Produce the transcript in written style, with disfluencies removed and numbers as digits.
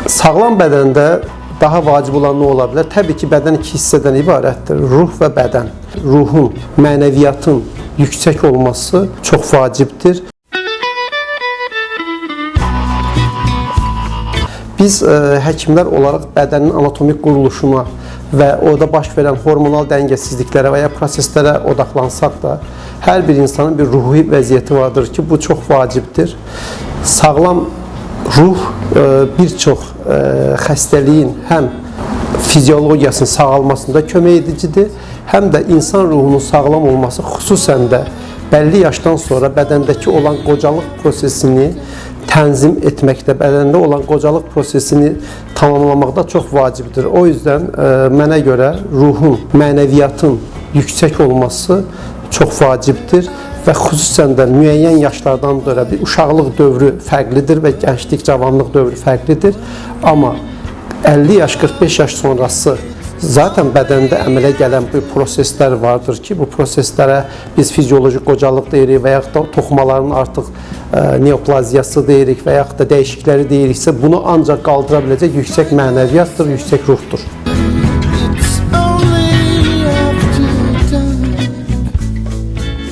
Sağlam bədəndə daha vacib olan nə ola bilər? Təbii ki, bədən iki hissədən ibarətdir. Ruh və bədən. Ruhun, mənəviyyatın yüksək olması çox vacibdir. Biz həkimlər olaraq bədənin anatomik quruluşuna və orada baş verən hormonal dəngəsizliklərə və ya proseslərə odaklansaq da, hər bir insanın bir ruhi vəziyyəti vardır ki, bu çox vacibdir. Sağlam ruh bir çox xəstəliyin həm fiziologiyasının sağalmasında kömək edicidir, həm də insan ruhunun sağlam olması xüsusən də bəlli yaşdan sonra bədəndəki olan qocalıq prosesini tənzim etməkdə, bədəndə olan qocalıq prosesini tamamlamaqda çox vacibdir. O yüzden mənə görə ruhun, mənəviyyatın yüksək olması çox vacibdir və xüsusən də müəyyən yaşlardan sonra bir uşaqlıq dövrü fərqlidir və gənclik, cavanlıq dövrü fərqlidir. Amma 50 yaş, 45 yaş sonrası zaten bədəndə əmələ gələn bu proseslər vardır ki, bu proseslərə biz fizioloji qocalıq deyirik və yaxud da toxumaların artıq neoplaziyası deyirik və yaxud da dəyişiklikləri deyiriksə, bunu ancaq qaldıra biləcək yüksək mənəviyyatdır, yüksək ruhdur.